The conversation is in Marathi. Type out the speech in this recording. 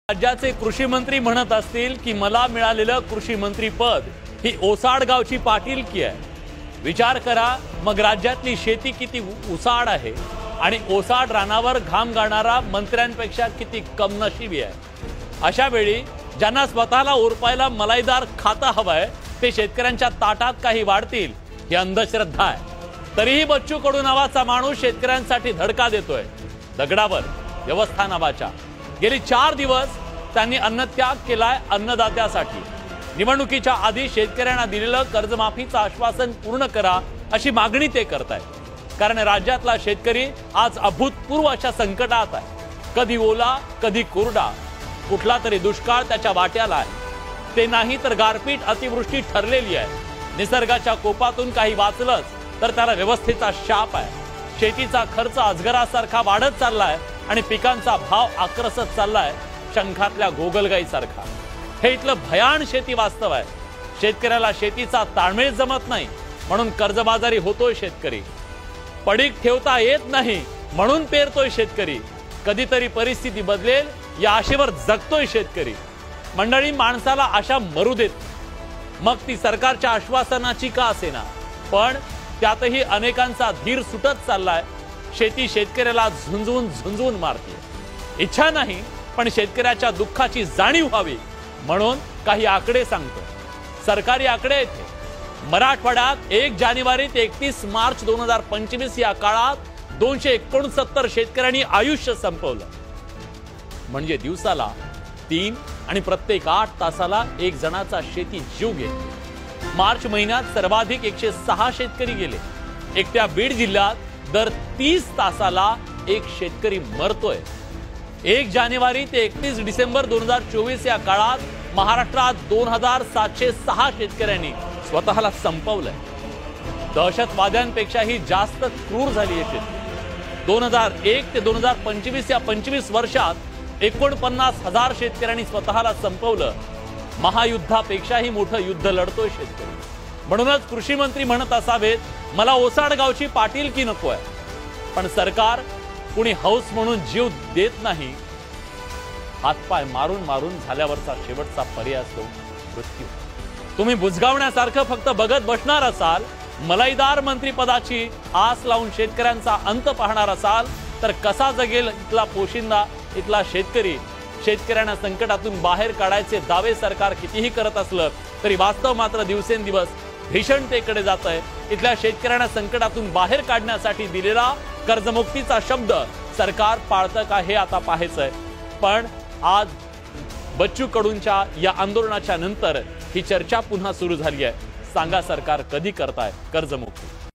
राज्याचे कृषी मंत्री म्हणत असतील की मला मिळालेलं कृषी मंत्री पद ही ओसाड गावची पाटीलकी आहे। विचार करा, मग राज्यातली शेती किती उसाड आहे आणि ओसाड रानावर घाम गाळणारा मंत्र्यांपेक्षा किती कमनशिबी आहे। अशा वेळी ज्यांना स्वतःला उरपायला मलाईदार खाता हवाय ते शेतकऱ्यांच्या ताटात काही वाढतील ही अंधश्रद्धा आहे। तरीही बच्चू कडू नावाचा माणूस शेतकऱ्यांसाठी धडका देतोय। दगडावर व्यवस्था नावाच्या गेली 4 दिवस त्यांनी अन्नत्याग केलाय अन्नदात्यासाठी। निवडणुकीच्या आधी शेतकऱ्यांना दिलेलं कर्जमाफीचं आश्वासन पूर्ण करा अशी मागणी ते करतायत। कारण राज्यातला शेतकरी आज अभूतपूर्व अशा संकटात आहे। कधी ओला कधी कोरडा, कुठला तरी दुष्काळ त्याच्या वाट्याला आहे। ते नाही तर गारपीट अतिवृष्टी ठरलेली आहे। निसर्गाच्या कोपातून काही वाचलंच तर त्याला व्यवस्थेचा शाप आहे। शेतीचा खर्च अजगरासारखा वाढत चाललाय आणि पिकांचा भाव आक्रसत चाललाय शंखातल्या गोगलगाईसारखा। हे इथलं भयान शेती वास्तव आहे। शेतकऱ्याला शेतीचा ताळमेळ जमत नाही म्हणून कर्जबाजारी होतोय शेतकरी। पडीक ठेवता येत नाही म्हणून पेरतोय शेतकरी। कधीतरी परिस्थिती बदलेल या आशेवर जगतोय शेतकरी। मंडळी, माणसाला आशा मरू देत, मग ती सरकारच्या आश्वासनाची का असेना, पण त्यातही अनेकांचा धीर सुटत चाललाय। शेती शेतकऱ्याला झुंजून झुंजून मारते। इच्छा नाही पण शेतकऱ्याच्या दुःखाची जाणीव व्हावी म्हणून काही आकडे सांगतो। सरकारी आकडे आहेत। मराठवाड्यात 1 जानेवारी ते 31 मार्च 2025 या काळात 269 शेतकऱ्यांनी आयुष्य संपवलं। म्हणजे दिवसाला 3 आणि प्रत्येक 8 तासाला एक जणाचा शेती जीव गेला। मार्च महिन्यात सर्वाधिक 106 शेतकरी गेले। एकट्या बीड जिल्ह्यात दर 30 तासाला एक शेतकरी मरतोय। 1 जानेवारी ते 31 डिसेंबर 2024 या काळात महाराष्ट्रात 2706 शेतकऱ्यांनी स्वतःला संपवलंय। दहशतवाद्यांपेक्षाही जास्त क्रूर झाली आहे शेती। 2001 ते 2025 या 25 वर्षात 49,000 शेतकऱ्यांनी स्वतःला संपवलं। महायुद्धापेक्षाही मोठं युद्ध लढतोय शेतकरी। म्हणूनच कृषी मंत्री म्हणत असावेत, मला ओसाड गावची पाटीलकी नको आहे, पण सरकार कुणी हौस म्हणून जीव देत नाही। हातपाय मारून मारून झाल्यावरचा शेवटचा पर्याय असतो मृत्यू। तुम्ही बुजगावण्यासारखं फक्त बघत बसणार असाल, मलाईदार मंत्रीपदाची आस लावून शेतकऱ्यांचा अंत पाहणार असाल तर कसा जगेल इथला पोशिंदा, इथला शेतकरी। शेतकऱ्यांना संकटातून बाहेर काढायचे दावे सरकार कितीही करत असलं तरी वास्तव मात्र दिवसेंदिवस भीषणतेकडे जात आहे। इथल्या शेतकऱ्यांना संकटातून बाहेर काढण्यासाठी दिलेला कर्जमुक्तीचा शब्द सरकार पाळतं का हे आता पाहायचंय। पण आज बच्चू कडूंच्या या आंदोलनाच्या नंतर ही चर्चा पुन्हा सुरू झाली आहे। सांगा सरकार कधी करताय कर्जमुक्ती?